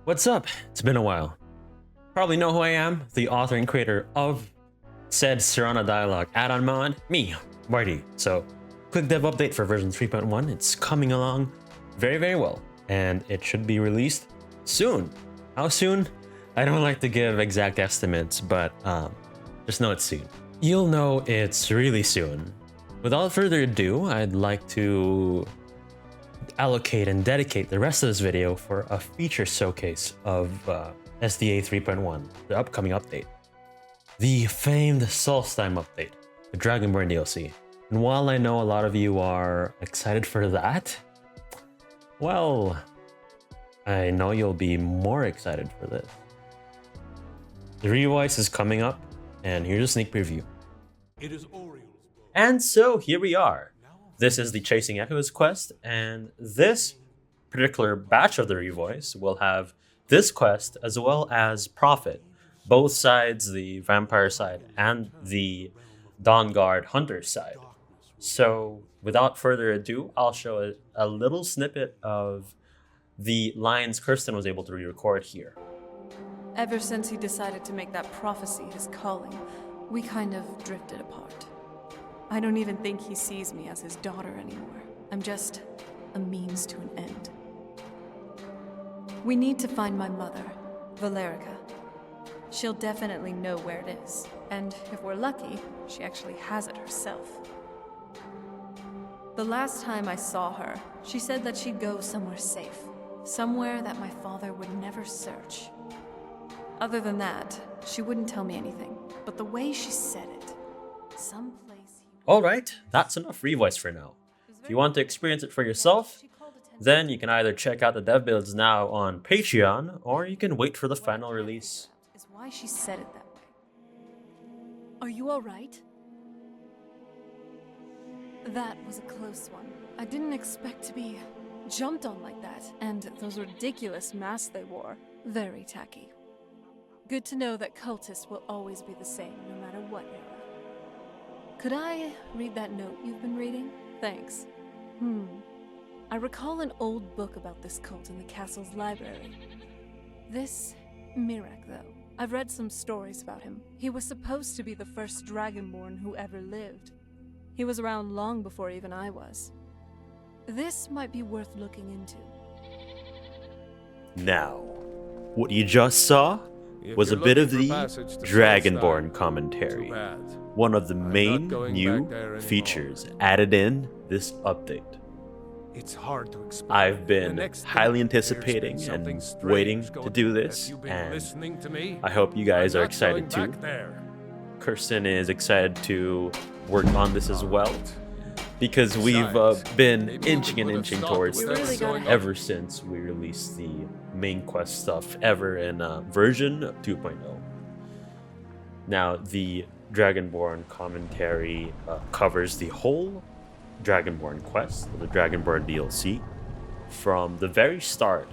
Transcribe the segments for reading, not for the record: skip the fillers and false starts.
What's up? It's been a while. Probably know who I am, the author and creator of said Serana Dialogue Add-On mod, me, Marty. So, quick dev update for version 3.1. It's coming along very, very well, and it should be released soon. How soon? I don't like to give exact estimates, but just know it's soon. You'll know it's really soon. Without further ado, I'd like to allocate and dedicate the rest of this video for a feature showcase of SDA 3.1, the upcoming update. The famed Solstheim update, the Dragonborn DLC. And while I know a lot of you are excited for that, well, I know you'll be more excited for this. The Revoice is coming up, and here's a sneak preview. And so here we are. This is the Chasing Echoes quest, and this particular batch of the Revoice will have this quest as well as Prophet, both sides, the vampire side and the Dawnguard hunter side. So without further ado, I'll show a little snippet of the lines Kerstyn was able to re-record here. Ever since he decided to make that prophecy his calling, we kind of drifted apart. I don't even think he sees me as his daughter anymore. I'm just a means to an end. We need to find my mother, Valerica. She'll definitely know where it is, and if we're lucky, she actually has it herself. The last time I saw her, she said that she'd go somewhere safe, somewhere that my father would never search. Other than that, she wouldn't tell me anything, but the way she said it, someplace... Alright, that's enough Revoice for now. If you want to experience it for yourself, then you can either check out the dev builds now on Patreon, or you can wait for the final release. Is why she said it that way. Are you alright? That was a close one. I didn't expect to be jumped on like that, and those ridiculous masks they wore, very tacky. Good to know that cultists will always be the same, no matter what era. Could I read that note you've been reading? Thanks. I recall an old book about this cult in the castle's library. This Mirek, though. I've read some stories about him. He was supposed to be the first Dragonborn who ever lived. He was around long before even I was. This might be worth looking into. Now, what you just saw was a bit of the Dragonborn Commentary, one of the main new features added in this update. It's hard to explain. I've been highly anticipating and waiting to do this, and I hope you guys are excited too. Kerstyn is excited to work on this as well, because we've been inching towards this ever since we released the main quest stuff ever in version 2.0. Now, the Dragonborn Commentary covers the whole Dragonborn quest, the Dragonborn DLC, from the very start,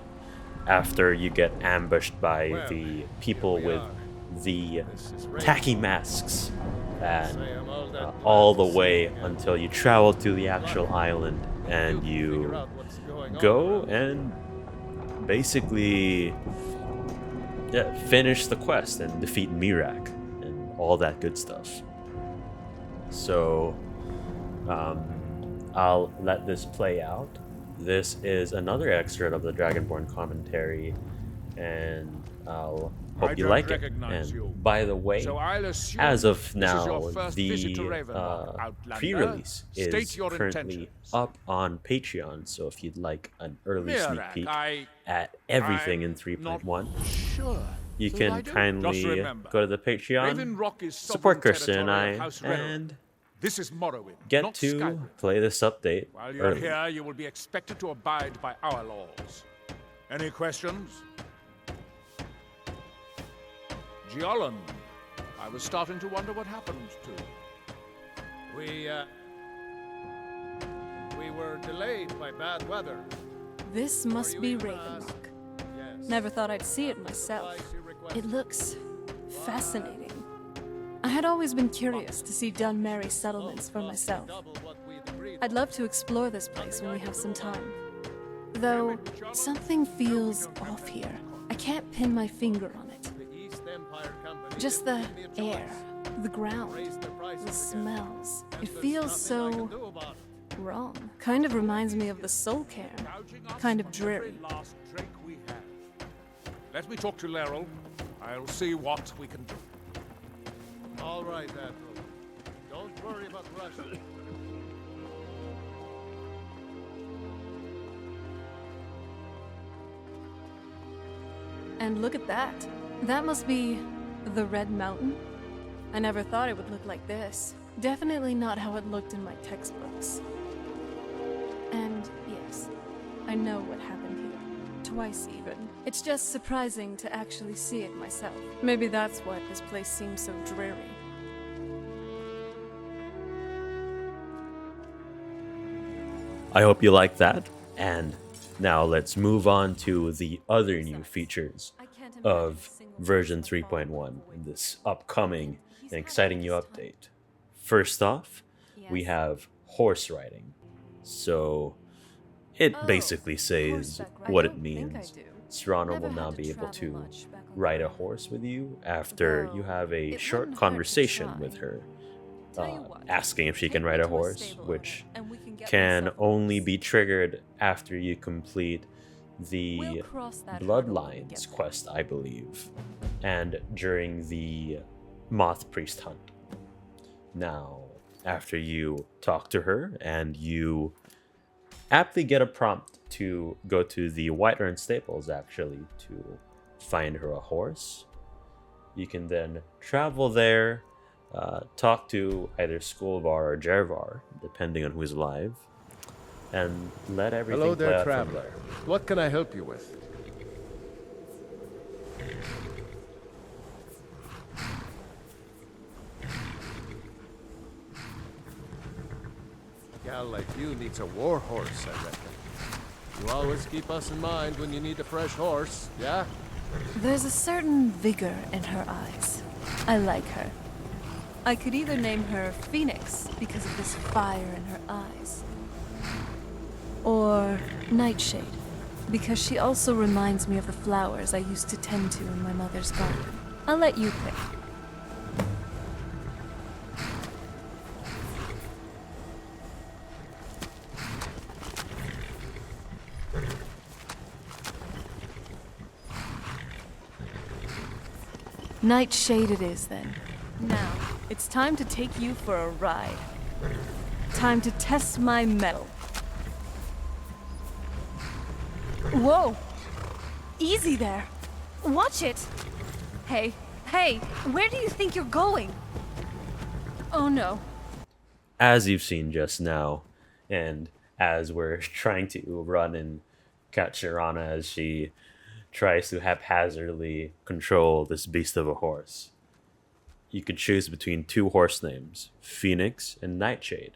after you get ambushed by the people with the tacky masks, and all the way until you travel to the actual island and you go and basically finish the quest and defeat Mirek and all that good stuff. So I'll let this play out. This is another excerpt of the Dragonborn Commentary, and I'll hope you like it. And by the way, as of now, the pre-release is currently up on Patreon, so if you'd like an early sneak peek at everything in 3.1, you can kindly go to the Patreon, support Kerstyn and I, and this is Morrowind, get to Skyrim. play this update While you're early. here, you will be expected to abide by our laws. Any questions? Giolan, I was starting to wonder what happened to. We were delayed by bad weather. This must be Ravenlock. Yes. Never thought I'd see it myself. It looks fascinating. I had always been curious to see Dunmerry settlements for myself. I'd love to explore this place when we have some time. Though, something feels off here. I can't pin my finger on it. The East Empire Company Just didn't the give me a choice. air, the ground, Raised their prices the again. smells. And It there's feels nothing I so can do about it. wrong. Kind of reminds me of the soul cairn. Gouging us Kind of for dreary. every last drink we have. Let me talk to Laryl. I'll see what we can do. All right, Admiral. Don't worry about Russia. And look at that. That must be the Red Mountain. I never thought it would look like this. Definitely not how it looked in my textbooks. And yes, I know what happened here. Twice even. It's just surprising to actually see it myself. Maybe that's why this place seems so dreary. I hope you like that. And now let's move on to the other new features of version 3.1 in this upcoming and exciting new update. First off, we have horse riding. So it basically says what it means. Serana will now be able to ride a horse with you after you have a short conversation with her, asking if she can ride a horse, which can only be triggered after you complete the Bloodlines quest, I believe, and during the Moth Priest hunt. Now, after you talk to her and you aptly get a prompt to go to the Whiterun stables actually to find her a horse, you can then travel there, talk to either Skullbar or Jervar, depending on who's alive, and let everything Hello play there, out from traveler. there. What can I help you with? A gal like you needs a war horse, I reckon. You always keep us in mind when you need a fresh horse, yeah? There's a certain vigor in her eyes. I like her. I could either name her Phoenix because of this fire in her eyes, or Nightshade because she also reminds me of the flowers I used to tend to in my mother's garden. I'll let you pick. Nightshade it is, then. Now, it's time to take you for a ride. Time to test my mettle. Whoa! Easy there! Watch it! Hey, where do you think you're going? Oh no. As you've seen just now, and as we're trying to run and catch Serana as she tries to haphazardly control this beast of a horse, you could choose between two horse names, Phoenix and Nightshade.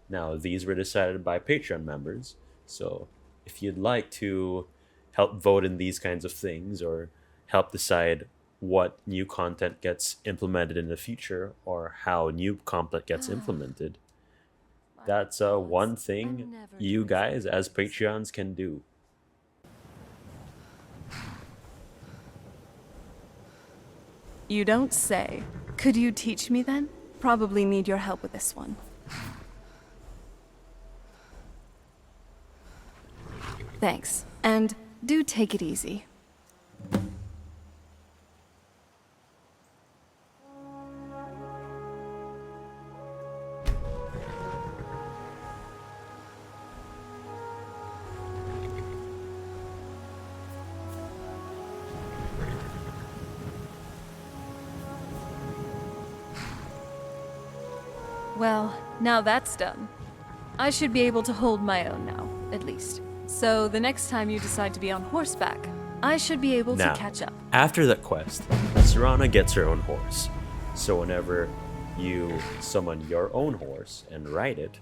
Now, these were decided by Patreon members, so if you'd like to help vote in these kinds of things or help decide what new content gets implemented in the future or how new content gets implemented, that's one thing you guys as Patreons can do. You don't say. Could you teach me then? Probably need your help with this one. Thanks. And do take it easy. Well, now that's done. I should be able to hold my own now, at least. So the next time you decide to be on horseback, I should be able Now, to catch up. after that quest, Serana gets her own horse. So whenever you summon your own horse and ride it,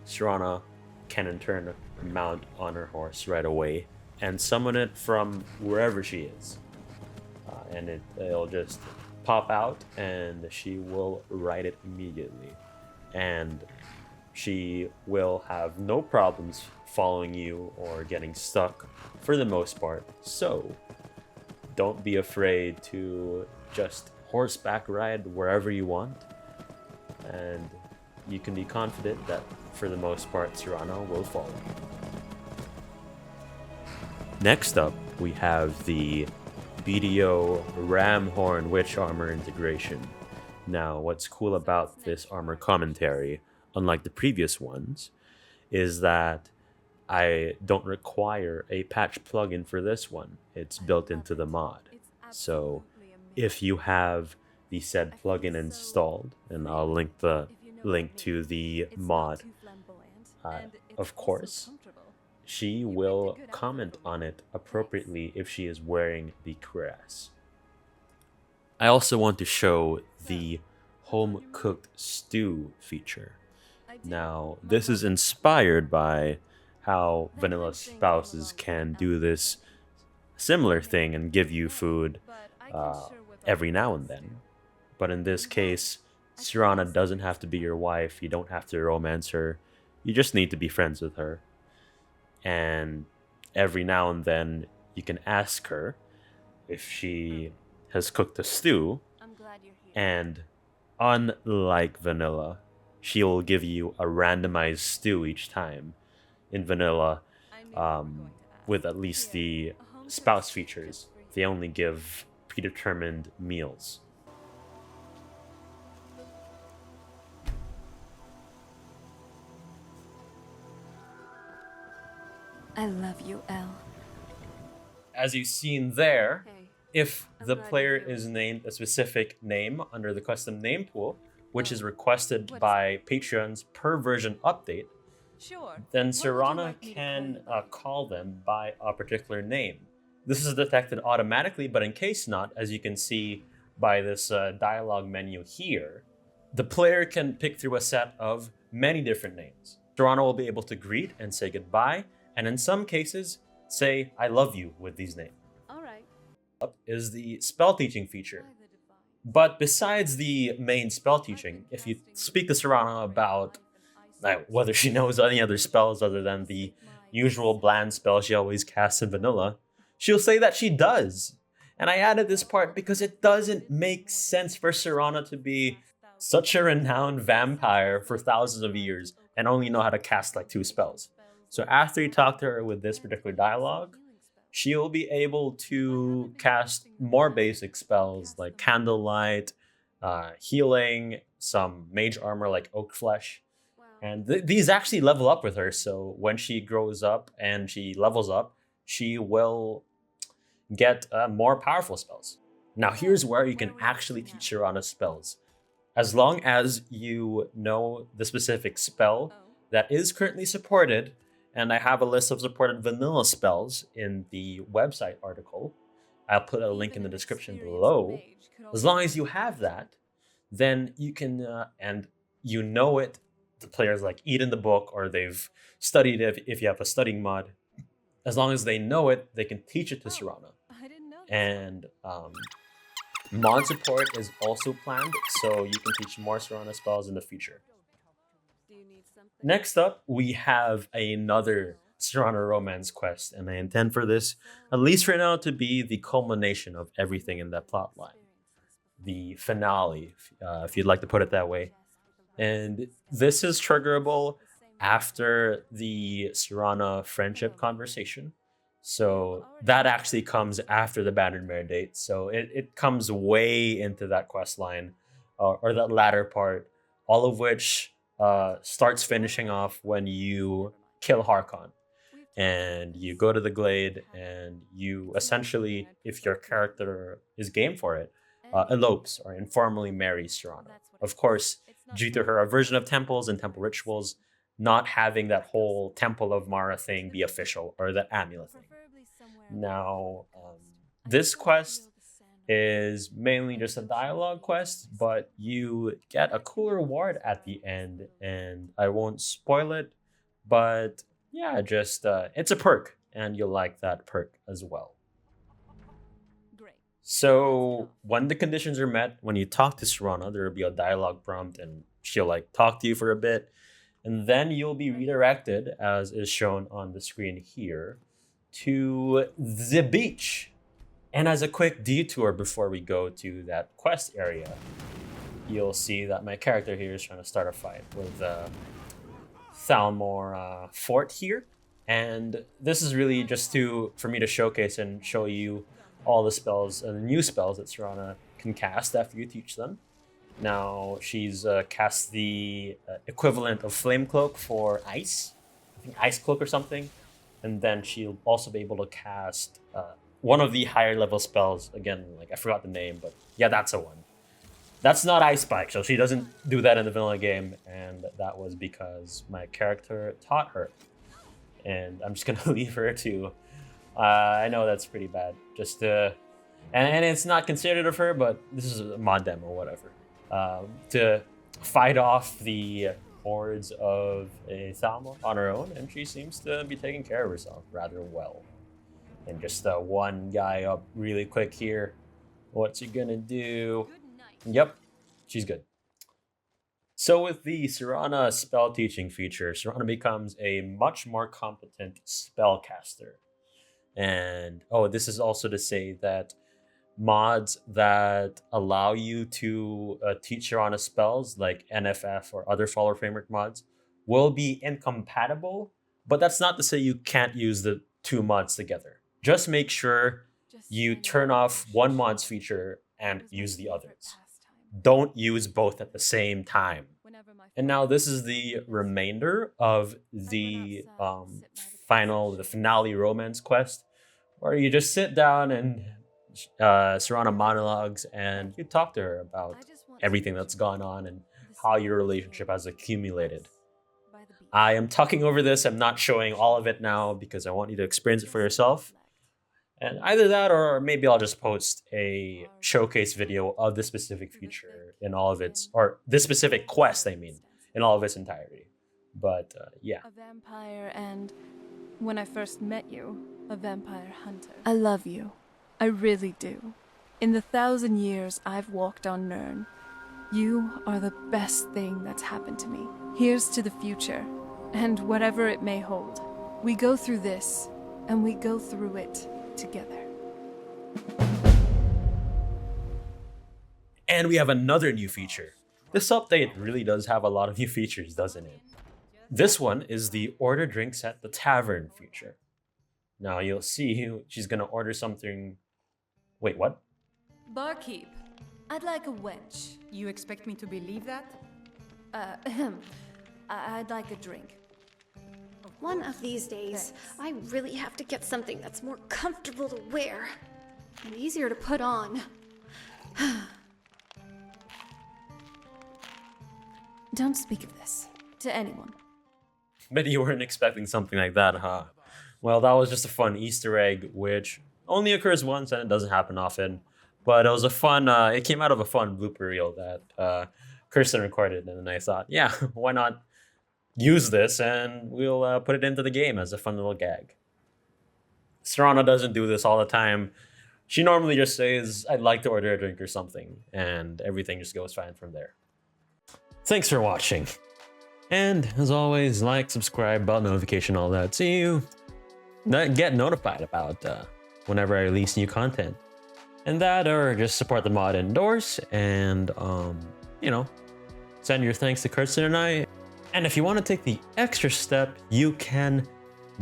Serana can in turn mount on her horse right away and summon it from wherever she is. And it'll just pop out and she will ride it immediately. And she will have no problems following you or getting stuck for the most part. So don't be afraid to just horseback ride wherever you want, and you can be confident that for the most part Serana will follow. Next up, we have the BDO Ramhorn Witch Armor integration. Now, what's cool about this armor commentary, unlike the previous ones, is that I don't require a patch plugin for this one. It's built into the mod. So if you have the said plugin installed, and I'll link to the mod, of course, she will comment on it appropriately if she is wearing the cuirass. I also want to show the home cooked stew feature. Now, this is inspired by how vanilla spouses can do this similar thing and give you food every now and then. But in this case, Serana doesn't have to be your wife. You don't have to romance her. You just need to be friends with her. And every now and then, you can ask her if she has cooked a stew. And unlike vanilla, she will give you a randomized stew each time. In vanilla, with at least the spouse features, they only give predetermined meals. I love you, Elle. As you've seen there, if the player is named a specific name under the custom name pool, which is requested by Patreons per version update, then Serana can call them by a particular name. This is detected automatically, but in case not, as you can see by this dialogue menu here, the player can pick through a set of many different names. Serana will be able to greet and say goodbye, and in some cases, say I love you with these names. Up is the spell teaching feature. But besides the main spell teaching, if you speak to Serana about whether she knows any other spells other than the usual bland spells she always casts in vanilla, she'll say that she does. And I added this part because it doesn't make sense for Serana to be such a renowned vampire for thousands of years and only know how to cast like 2 spells. So after you talk to her with this particular dialogue, she'll be able to cast more basic spells like Candlelight, healing, some mage armor like Oak Flesh. And these actually level up with her, so when she grows up and she levels up, she will get more powerful spells. Now here's where you can actually teach Serana spells. As long as you know the specific spell that is currently supported, and I have a list of supported vanilla spells in the website article. I'll put a link in the description below. As long as you have that, then you can, and you know it, the players like eat in the book or they've studied it if you have a studying mod. As long as they know it, they can teach it to Serana. And mod support is also planned, so you can teach more Serana spells in the future. Next up, we have another Serana romance quest, and I intend for this, at least for now, to be the culmination of everything in that plotline. The finale, if you'd like to put it that way. And this is triggerable after the Serana friendship conversation. So that actually comes after the Bannered Mare date. So it comes way into that quest line, or that latter part, all of which starts finishing off when you kill Harkon. And you go to the glade and you essentially, if your character is game for it, elopes or informally marries Serana. Of course, due to her aversion of temples and temple rituals, not having that whole Temple of Mara thing be official, or that amulet thing. Now, this quest is mainly just a dialogue quest, but you get a cool reward at the end, and I won't spoil it, but yeah, just it's a perk, and you'll like that perk as well. So when the conditions are met, when you talk to Serana, there will be a dialogue prompt, and she'll talk to you for a bit, and then you'll be redirected, as is shown on the screen here, to the beach. And as a quick detour before we go to that quest area, you'll see that my character here is trying to start a fight with Thalmor Fort here. And this is really just for me to showcase and show you all the spells and the new spells that Serana can cast after you teach them. Now, she's cast the equivalent of Flame Cloak for Ice. I think Ice Cloak or something. And then she'll also be able to cast one of the higher level spells. Again, like I forgot the name, but yeah, that's a one. That's not Ice Spike, so she doesn't do that in the vanilla game, and that was because my character taught her. And I'm just gonna leave her to. I know that's pretty bad. Just and it's not considered of her, but this is a mod demo or whatever. To fight off the hordes of a Thalmor on her own, and she seems to be taking care of herself rather well. And just one guy up really quick here. What's he gonna do? Yep, she's good. So with the Serana spell teaching feature, Serana becomes a much more competent spellcaster. And this is also to say that mods that allow you to teach Serana spells like NFF or other follower framework mods will be incompatible, but that's not to say you can't use the two mods together. Just make sure you turn off one mod's feature and use the others. Don't use both at the same time. And now this is the remainder of the finale romance quest, where you just sit down and Serana monologues and you talk to her about everything that's gone on and how your relationship has accumulated. I am talking over this. I'm not showing all of it now because I want you to experience it for yourself. And either that, or maybe I'll just post a showcase video of this specific feature in all of its, or this specific quest, I mean, in all of its entirety. But yeah. A vampire, and when I first met you, a vampire hunter. I love you. I really do. In the 1,000 years I've walked on Nirn, you are the best thing that's happened to me. Here's to the future, and whatever it may hold. We go through this, and we go through it together. And we have another new feature. This update really does have a lot of new features, doesn't it? This one is the order drinks at the tavern feature. Now you'll see she's gonna order something. Wait, what? Barkeep, I'd like a wench. You expect me to believe that? I'd like a drink. One of these days, I really have to get something that's more comfortable to wear and easier to put on. Don't speak of this to anyone. Bet you weren't expecting something like that, huh? Well, that was just a fun Easter egg, which only occurs once and it doesn't happen often. But it was a fun, it came out of a fun blooper reel that Kerstyn recorded, and I thought, yeah, why not use this and we'll put it into the game as a fun little gag. Serana doesn't do this all the time. She normally just says, I'd like to order a drink or something, and everything just goes fine from there. Thanks for watching. And as always, like, subscribe, bell notification, all that, so you get notified about whenever I release new content. And that, or just support the mod indoors, and send your thanks to Kerstyn and I. And if you want to take the extra step, you can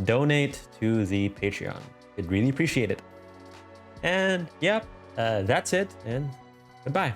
donate to the Patreon. I'd really appreciate it. And yeah, that's it, and goodbye.